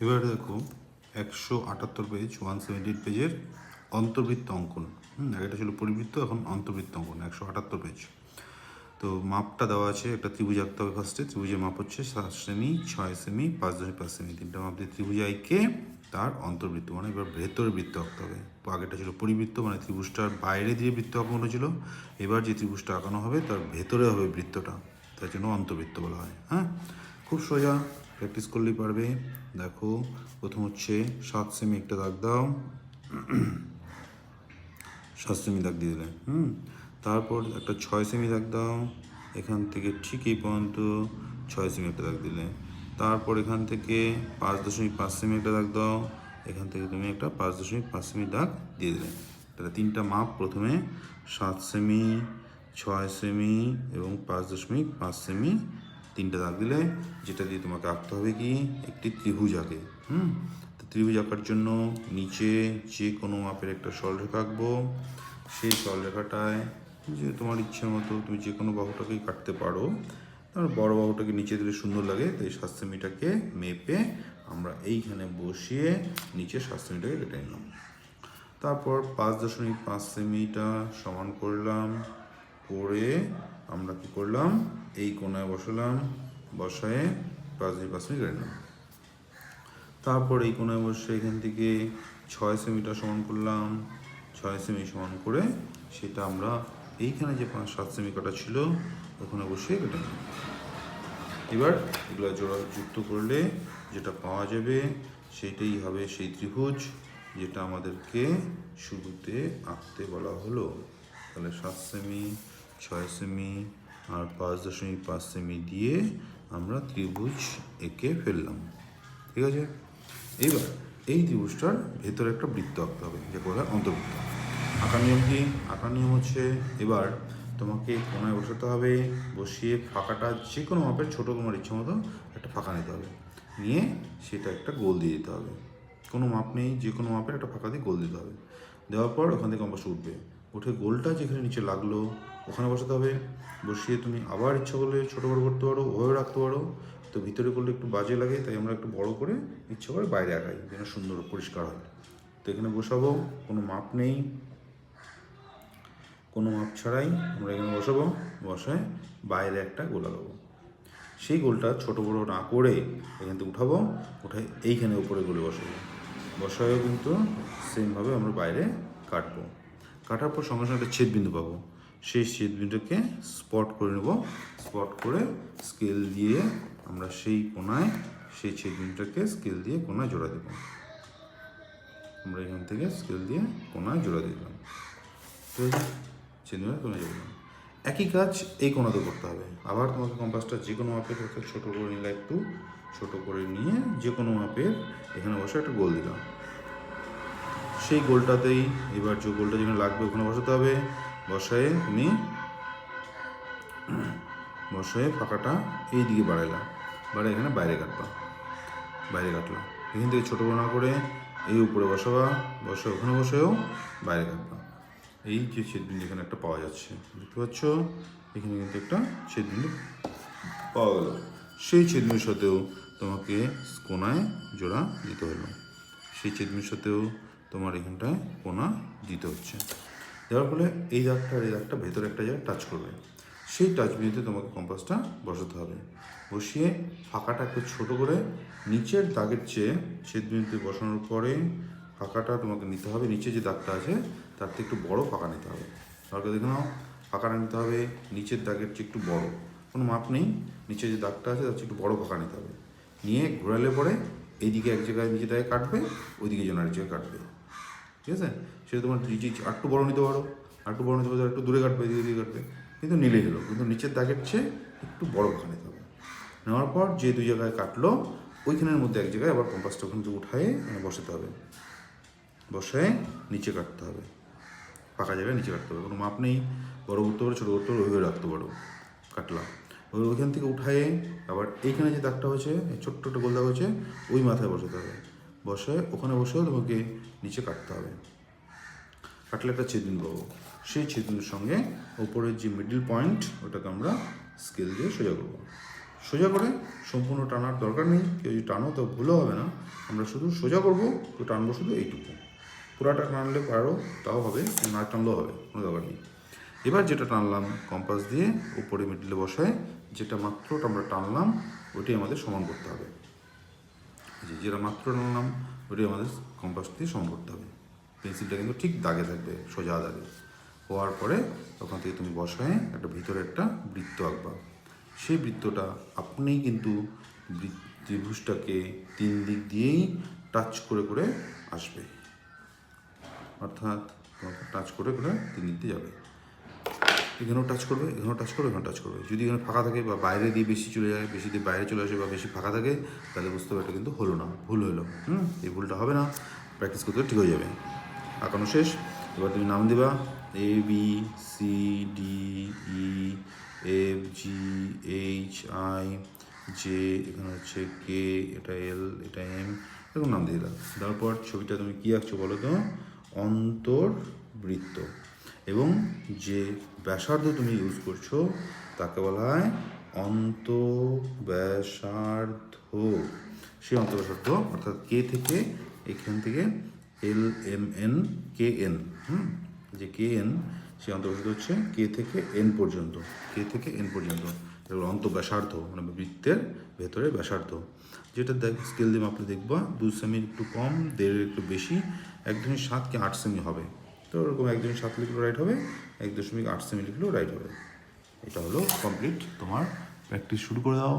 এবার দেখো 178 পেজ 178 পেজের অন্তর্বৃত্ত অঙ্কন। এটা ছিল পরিবৃত্ত, এখন অন্তর্বৃত্ত অঙ্কন 178 পেজ। তো মাপটা দেওয়া আছে, একটা ত্রিভুজ আঁকতে হবে ফার্স্টে। ত্রিভুজের মাপ হচ্ছে 7 সেমি, 6 সেমি, 5.5 সেমি, তিনটা মাপ দিয়ে ত্রিভুজ আঁকে তার অন্তর্বৃত্ত মানে এবার ভেতরের বৃত্ত আঁকতে হবে। তো আগেটা ছিল পরিবৃত্ত, মানে ত্রিভুজটার বাইরে দিয়ে বৃত্ত আঁকানো ছিল। এবার যে ত্রিভুজটা আঁকানো হবে তার ভেতরে হবে বৃত্তটা, তার জন্য অন্তর্বৃত্ত বলা হয়। হ্যাঁ, খুব সোজা, প্র্যাকটিস করলেই পারবে। দেখো, প্রথম হচ্ছে 7 সেমি একটা দাগ দাও, 7 সেমি দাগ দিয়ে দিলে। তারপর একটা 6 সেমি দাগ দাও, এখান থেকে ঠিক এই পর্যন্ত 6 সেমি একটা দাগ দিলে। তারপর এখান থেকে 5.5 সেমি একটা দাগ দাও, এখান থেকে তুমি একটা 5.5 সেমি দাগ দিয়ে দিলে। তাহলে তিনটা মাপ, প্রথমে 7 সেমি, 6 সেমি এবং 5.5 সেমি, তিনটা দাগ দিলে। যেটা দিয়ে তোমাকে আঁকতে হবে কি, একটি ত্রিভুজ আঁকে। তো ত্রিভুজ আঁকার জন্য নিচে যে কোনো মাপের একটা সরলরেখা আঁকবো। সেই সরলরেখাটায় যে তোমার ইচ্ছে মতো তুমি যে কোনো বাহুটাকেই কাটতে পারো। তোমার বড় বাহুটাকে নিচে দিলে সুন্দর লাগে, তাই 7 সেমিটাকে মেপে আমরা এইখানে বসিয়ে নিচে 7 সেমিটাকে কেটে নিলাম। তারপর 5.5 সেমিটা সমান করলাম, করে আমরা কী করলাম, এই কোণায় বসালাম, বসায় 5.5 সেমি কেটে নিলাম। তারপর এই কোণায় বসে এখান থেকে 6 সেমিটা সমান করলাম, 6 সেমি সমান করে সেটা আমরা এইখানে যে 7 সেমি কাটা ছিল ওখানে বসিয়ে কেটে নিলাম। এবার এগুলো জোড়া যুক্ত করলে যেটা পাওয়া যাবে সেটাই হবে সেই ত্রিভুজ যেটা আমাদেরকে শুরুতে আঁকতে বলা হলো। তাহলে 7 সেমি, 6 সেমি আর 5.5 সেমি দিয়ে আমরা ত্রিভুজ এঁকে ফেললাম। ঠিক আছে, এইবার এই ত্রিভুজটার ভেতরে একটা বৃত্ত আঁকতে হবে, যে বলা হয় অন্তর্বৃত্ত। আঁকার নিয়ম কি? আঁকার নিয়ম হচ্ছে, এবার তোমাকে কোণায় বসাতে হবে, বসিয়ে ফাঁকাটা যে কোনো মাপের, ছোটো তোমার ইচ্ছে মতো একটা ফাঁকা নিতে হবে, নিয়ে সেটা একটা গোল দিয়ে দিতে হবে। কোনো মাপ নেই, যে কোনো মাপের একটা ফাঁকা দিয়ে গোল দিতে হবে। দেওয়ার পর ওখান থেকে কম্পাস উঠবে, উঠে গোলটা যেখানে নিচে লাগলো ওখানে বসাতে হবে। বসিয়ে তুমি আবার ইচ্ছা করলে ছোটো বড়ো করতে পারো, ওভাবে রাখতে পারো। তো ভিতরে করলে একটু বাজে লাগে, তাই আমরা একটু বড় করে ইচ্ছা করে বাইরে আঁকাই, যেন সুন্দর পরিষ্কার হয়। তো এখানে বসাবো, কোনো মাপ নেই, কোনো মাপ ছাড়াই আমরা এখানে বসাবো, বসায় বাইরে একটা গোল লাগাবো। সেই গোলটা ছোটো বড়ো না করে এখান থেকে উঠাবো, উঠায় এইখানে উপরে গোলে বসাবো। বসায়ও কিন্তু সেমভাবে আমরা বাইরে কাটবো। কাটার পর সঙ্গে সঙ্গে একটা ছেদবিন্দু পাবো, সেই ছেদবিন্দুকে স্পট করে নেব। স্পট করে স্কেল দিয়ে আমরা সেই কোণায় সেই ছেদবিন্দুটাকে স্কেল দিয়ে কোণায় জোড়া দেবো। আমরা এখান থেকে স্কেল দিয়ে কোণায় জোড়া দিলাম, তো ছেদবিন্দু কোণায় জোড়া দিলাম। একই কাজ এই কোণাতে করতে হবে। আবার তোমাকে কম্পাসটা যে কোনো মাপের ছোটো করে নিলে, একটু ছোটো করে নিয়ে যে কোনো মাপের এখানে বসে একটা গোল দিলাম। সেই গোলটাতেই এবার যে গোলটা যেখানে লাগবে ওখানে বসাতে হবে। বসায় তুমি বসায় ফাঁকাটা এই দিকে বাড়াইলাম, বাড়াই এখানে বাইরে কাটবা, বাইরে কাটলাম। এখান থেকে ছোটো বড় না করে এই উপরে বসাবা, বসে ওখানে বসেও বাইরে কাটবা। এই যে ছেদবিন্দু এখানে একটা পাওয়া যাচ্ছে, দেখতে পাচ্ছ, এখানে কিন্তু একটা ছেদবিন্দু পাওয়া গেল। সেই ছেদবিন্দুর সাথেও তোমাকে কোণায় জোড়া দিতে হলো, সেই ছেদবিন্দুর সাথেও তোমার এখানটায় কোণা দিতে হচ্ছে। দেওয়ার ফলে এই দাগটা আর এই দাগটা ভেতরে একটা জায়গায় টাচ করবে, সেই টাচ বিন্দুতে তোমাকে কম্পাসটা বসাতে হবে। বসিয়ে ফাঁকাটা একটু ছোটো করে নিচের দাগের চেয়ে ছেদবিন্দুতে বসানোর পরে ফাঁকাটা তোমাকে নিতে হবে, নিচে যে দাগটা আছে তার থেকে একটু বড় ফাঁকা নিতে হবে। তাহলে দেখে নাও, ফাঁকাটা নিতে হবে নিচের দাগের চেয়ে একটু বড়, কোনো মাপ নেই, নিচে যে দাগটা আছে তার চেয়ে একটু বড় ফাঁকা নিতে হবে। নিয়ে ঘোরালে পরে এইদিকে এক জায়গায় নিচে দাগে কাটবে, ওইদিকে যেন আরেক জায়গায় কাটবে। ঠিক আছে, সেটা তোমার নিচে আরেকটু বড় নিতে পারো, আরেকটু বড় নিতে পারো, একটু দূরে কাটবে, এদিকে দিকে কাটবে, কিন্তু নিলেই হলো। কিন্তু নিচের দাগের চেয়ে একটু বড় ফাঁকা নিতে হবে। নেওয়ার পর যে দুই জায়গায় কাটলো ওইখানের মধ্যে এক জায়গায় আবার কম্পাসটা ওখান থেকে উঠায়ে বসাতে হবে, বসায় নিচে কাটতে হবে, ফাঁকা জায়গায় নিচে কাটতে হবে। কোনো মাপ নেই, বড় করতে পারো, ছোটো করতে পারো, ওইভাবে রাখতে পারো। কাটলাম, ওইখান থেকে উঠায়ে আবার এইখানে যে দাগটা হয়েছে, ছোট্ট একটা গোল দাগ হয়েছে, ওই মাথায় বসাতে হবে। বসায় ওখানে বসেও তোমাকে নিচে কাটতে হবে। কাটলে একটা ছেদবিন্দু পাবো, সেই ছেদবিন্দুর সঙ্গে ওপরের যে মিডল পয়েন্ট ওটাকে আমরা স্কেল দিয়ে সোজা করবো। সোজা করে সম্পূর্ণ টানার দরকার নেই, কেউ যদি টানো তো ভুলও হবে না। আমরা শুধু সোজা করবো, তো টানবো শুধু এইটুকু। পুরাটা টানলে পারো তাও হবে, না টানলেও হবে, কোনো দরকার নেই। এবার যেটা টানলাম কম্পাস দিয়ে উপরে মিডলে বসায়, যেটা মাত্র আমরা টানলাম ওইটাই আমাদের সমান করতে হবে। যেটা মাত্র টানলাম ওইটাই আমাদের কম্পাস দিয়ে সমান করতে হবে। পেন্সিলটা কিন্তু ঠিক দাগে থাকবে, সোজা দাগে। হওয়ার পরে ওখান থেকে তুমি বসায় একটা ভিতরে একটা বৃত্ত আঁকবা। সেই বৃত্তটা আপনিই কিন্তু ত্রিভুজটাকে 3 দিক দিয়েই টাচ করে করে আসবে, অর্থাৎ টাচ করে করে 3 দিক দিয়ে যাবে। এখানেও টাচ করবে, এখানেও টাচ করবে, এখানে টাচ করবে। যদি এখানে ফাঁকা থাকে বা বাইরে দিয়ে বেশি চলে যায়, বেশি দিয়ে বাইরে চলে আসে বা বেশি ফাঁকা থাকে, তাহলে বুঝতে হবে এটা কিন্তু হলো না, ভুল হলো। এই ভুলটা হবে না, প্র্যাকটিস করতে ঠিক হয়ে যাবে। আঁকানো শেষ। এবার তুমি নাম দিবা A B C D E F G H I J, এখানে হচ্ছে কে, এটা এল, এটা এম, এরকম নাম দিয়ে দাও। তারপর ছবিটা তুমি কী আঁকছো বলো তো? অন্তর্বৃত্ত। এবং যে ব্যাসার্ধ তুমি ইউজ করছো তাকে বলা হয় অন্তঃব্যাসার্ধ। সেই অন্তঃব্যাসার্ধ অর্থাৎ কে থেকে, এখান থেকে L M N K N, যে কে এন, সেই অন্তর্ব্যাসার্ধ হচ্ছে কে থেকে এন পর্যন্ত, কে থেকে এন পর্যন্ত। এগুলো অন্তঃব্যাসার্ধ, মানে বৃত্তের ভেতরে ব্যাসার্ধ। যেটা স্কেল দিয়ে মাপলে দেখবা 2 সেমি একটু কম, 1.5 একটু বেশি, 1.7 কি 8 সেমি হবে। তো ওরকম 1.7 লিখলেও রাইট হবে, 1.8 সেমি লিখলেও রাইট হবে। এটা হলো কমপ্লিট। তোমার প্র্যাকটিস শুরু করে দাও।